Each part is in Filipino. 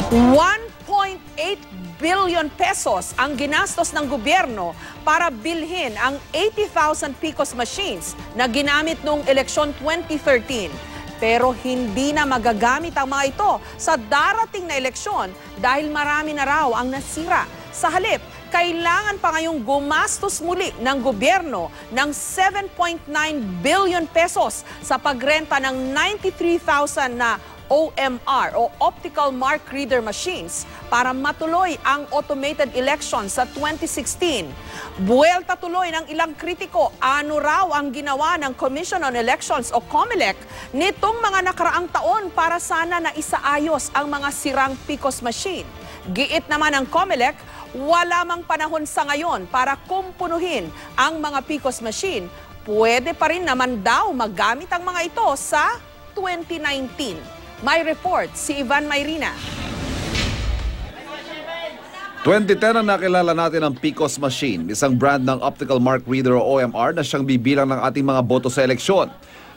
1.8 billion pesos ang ginastos ng gobyerno para bilhin ang 80,000 PCOS machines na ginamit noong eleksyon 2013. Pero hindi na magagamit ang mga ito sa darating na eleksyon dahil marami na raw ang nasira. Sa halip, kailangan pa ngayong gumastos muli ng gobyerno ng 7.9 billion pesos sa pagrenta ng 93,000 na OMR o Optical Mark Reader Machines para matuloy ang automated election sa 2016. Buwelta tuloy ng ilang kritiko, ano raw ang ginawa ng Commission on Elections o COMELEC nitong mga nakaraang taon para sana na isaayos ang mga sirang PCOS machine. Giit naman ng COMELEC, wala mang panahon sa ngayon para kumpunuhin ang mga PCOS machine. Pwede pa rin naman daw magamit ang mga ito sa 2019. May report si Ivan Mayrina. 2010 ang nakilala natin ang PCOS machine, isang brand ng Optical Mark Reader o OMR na siyang bibilang ng ating mga boto sa eleksyon.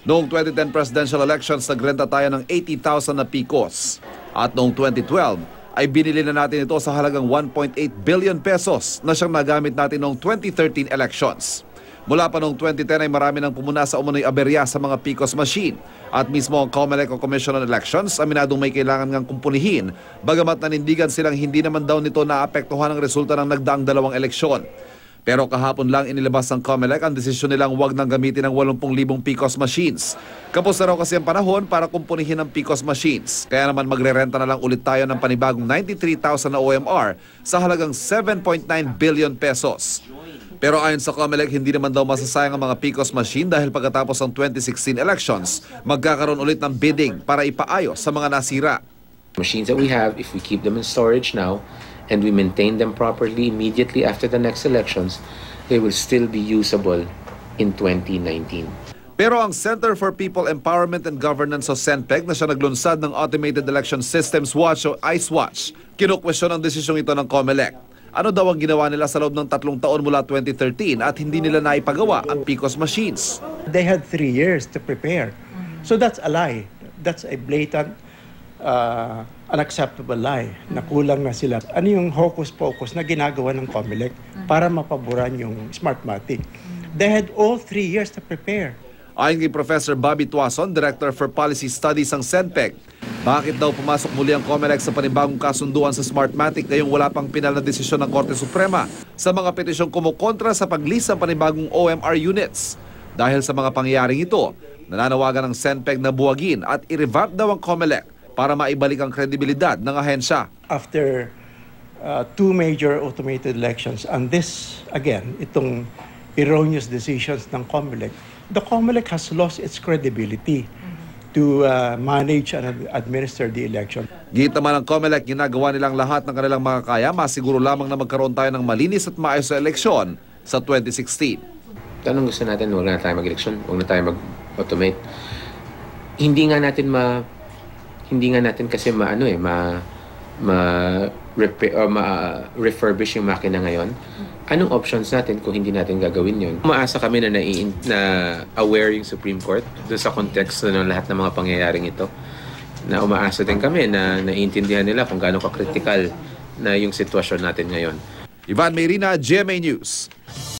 Noong 2010 presidential elections, nagrenta tayo ng 80,000 na PCOS. At noong 2012, ay binili na natin ito sa halagang 1.8 billion pesos na siyang nagamit natin noong 2013 elections. Mula pa noong 2010 ay marami nang pumuna sa umunoy aberya sa mga PCOS machine. At mismo ang COMELEC o Commission on Elections, aminadong may kailangan ngang kumpunihin, bagamat nanindigan silang hindi naman daw nito naapektuhan ang resulta ng nagdaang dalawang eleksyon. Pero kahapon lang inilabas ng COMELEC ang desisyon nilang huwag nang gamitin ang 80,000 PCOS machines. Kapos na raw kasi ang panahon para kumpunihin ang PCOS machines. Kaya naman magrerenta na lang ulit tayo ng panibagong 93,000 na OMR sa halagang 7.9 billion pesos. Pero ayon sa COMELEC, hindi naman daw masasayang ang mga PCOS machine dahil pagkatapos ng 2016 elections, magkakaroon ulit ng bidding para ipaayos sa mga nasira. Machines that we have, if we keep them in storage now and we maintain them properly immediately after the next elections, they will still be usable in 2019. Pero ang Center for People Empowerment and Governance o CENPEG na siya naglunsad ng Automated Election Systems Watch o ICE-Watch, kinukwestiyon ang desisyong ito ng COMELEC. Ano daw ang ginawa nila sa loob ng 3 taon mula 2013 at hindi nila naipagawa ang PCOS machines? They had 3 years to prepare. So that's a lie. That's a blatant, unacceptable lie. Nakulang na sila. Ano yung hocus-pocus na ginagawa ng COMELEC para mapaboran yung Smartmatic? They had all 3 years to prepare. Ayon kay Professor Bobby Tuason, Director for Policy Studies ng CENPEG, bakit daw pumasok muli ang COMELEC sa panibagong kasunduan sa Smartmatic ngayong wala pang pinal na desisyon ng Korte Suprema sa mga petisyong kumukontra sa pag-list ng panibagong OMR units? Dahil sa mga pangyayaring ito, nananawagan ng CENPEG na buwagin at i-revamp daw ang COMELEC para maibalik ang kredibilidad ng ahensya. After 2 major automated elections and this, again, itong erroneous decisions ng COMELEC, the COMELEC has lost its credibility to manage and administer the election. Git naman ng COMELEC, ginagawa nilang lahat ng kanilang mga kaya, masiguro lamang na magkaroon tayo ng malinis at maayos na eleksyon sa 2016. Tanong gusto natin, huwag na tayo mag-eleksyon, huwag na tayo mag-automate. Hindi nga natin kasi refurbish yung makina ngayon. Anong options natin kung hindi natin gagawin yun? Umaasa kami na aware yung Supreme Court doon sa context ng lahat ng mga pangyayaring ito. Na umaasa din kami na naiintindihan nila kung gaano ka-critical na yung sitwasyon natin ngayon. Ivan Mayrina, GMA News.